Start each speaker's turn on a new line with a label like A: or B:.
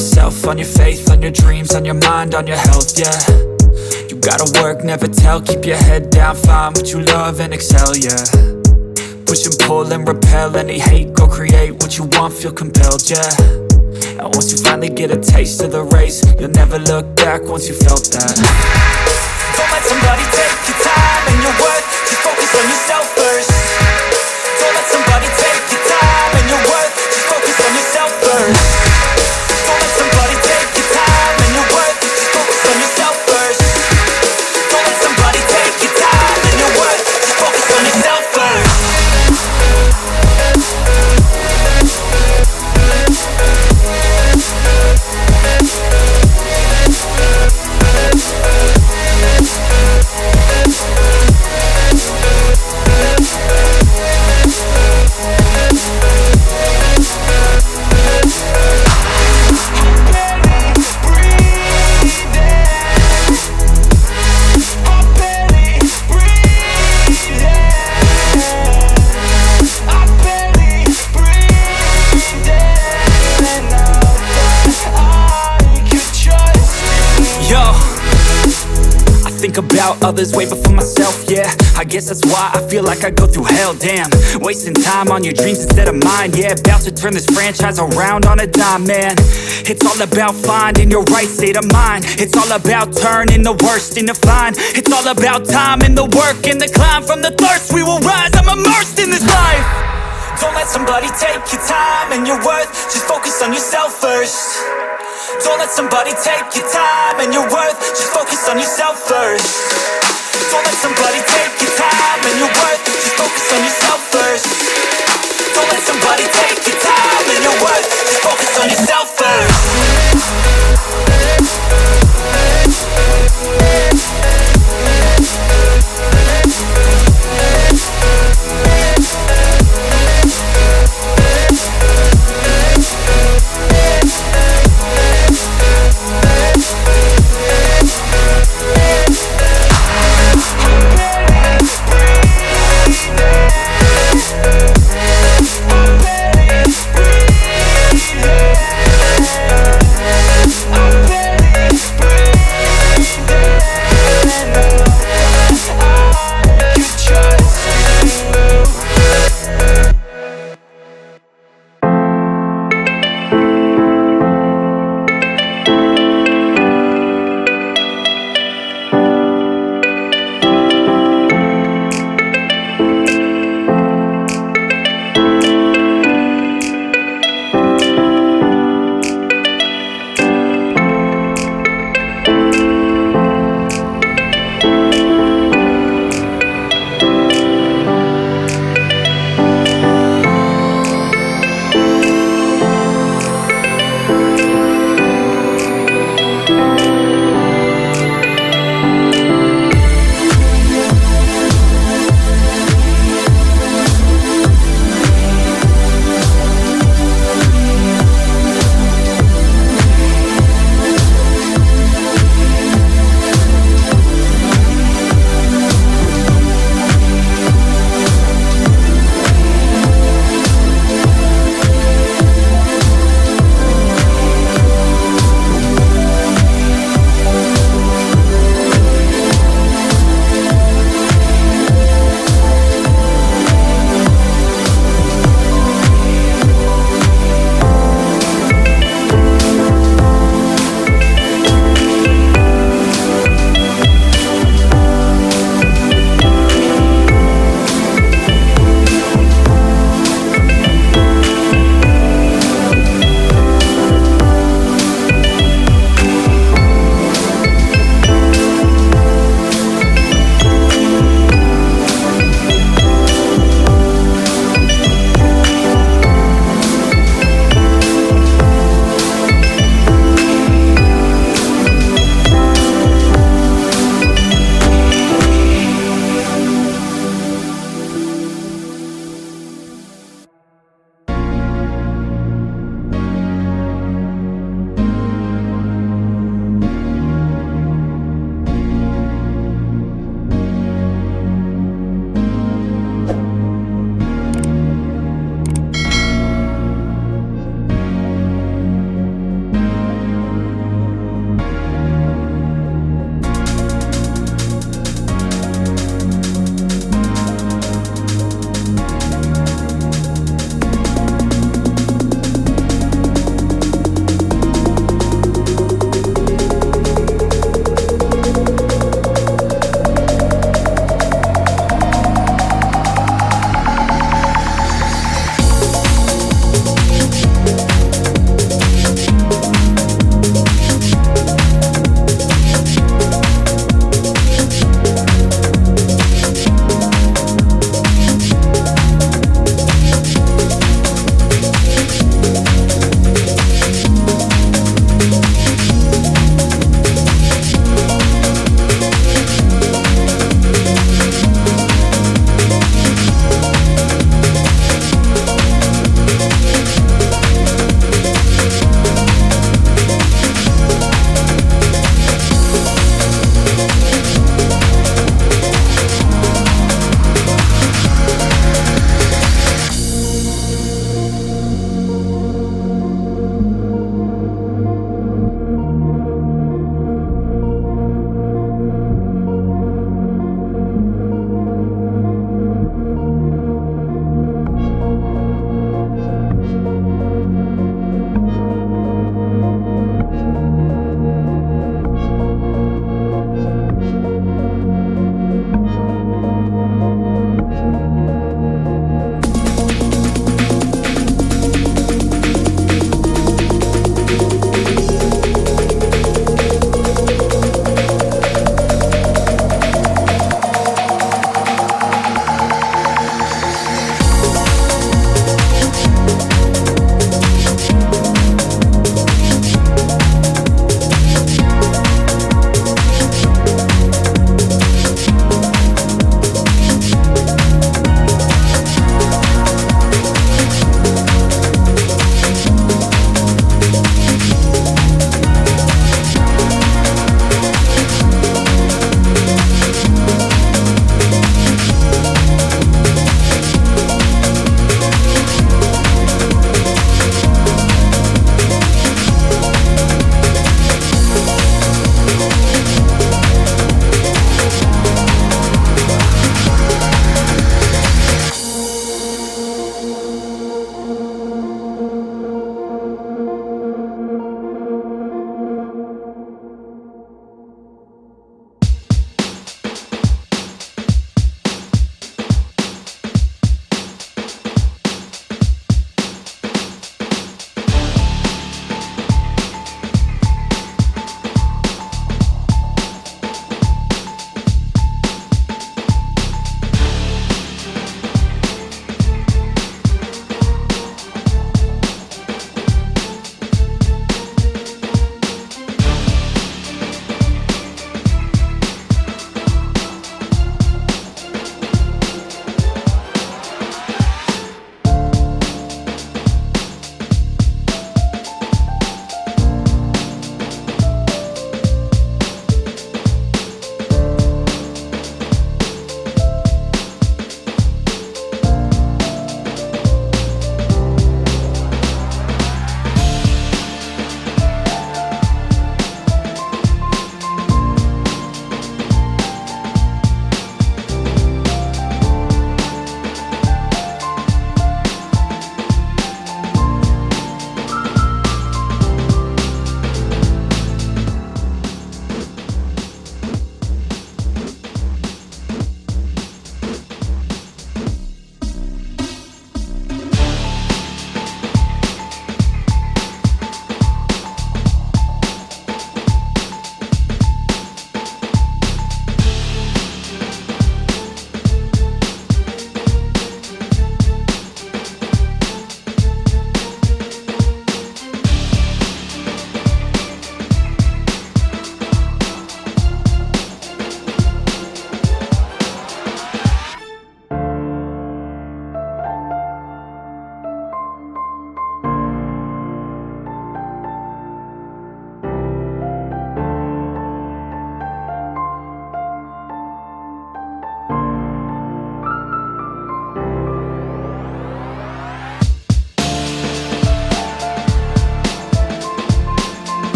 A: yourself, on your faith, on your dreams, on your mind, on your health, yeah. You gotta work, never tell, keep your head down, find what you love and excel, yeah. Push and pull and repel any hate, go create what you want, feel compelled, yeah. And once you finally get a taste of the race, you'll never look back once you felt that. Don't let somebody take your time and your worth, just focus on yourself first. Don't let somebody take your time and your worth, just focus on yourself first. Don't let somebody take your time and your worth, just focus on yourself first. Don't let somebody take your time and your worth, just focus on yourself first. Think about others way before myself, yeah. I guess that's why I feel like I go through hell, damn. Wasting time on your dreams instead of mine, yeah. About to turn this franchise around on a dime, man. It's all about finding your right state of mind. It's all about turning the worst into fine. It's all about time and the work and the climb. From the thirst we will rise, I'm immersed in this life. Don't let somebody take your time and your worth, just focus on yourself first. Don't let somebody take your time and your worth, just focus on yourself first. Don't let somebody take your time and your worth, just focus on yourself first. Don't let somebody take your time and your worth, just focus on yourself first.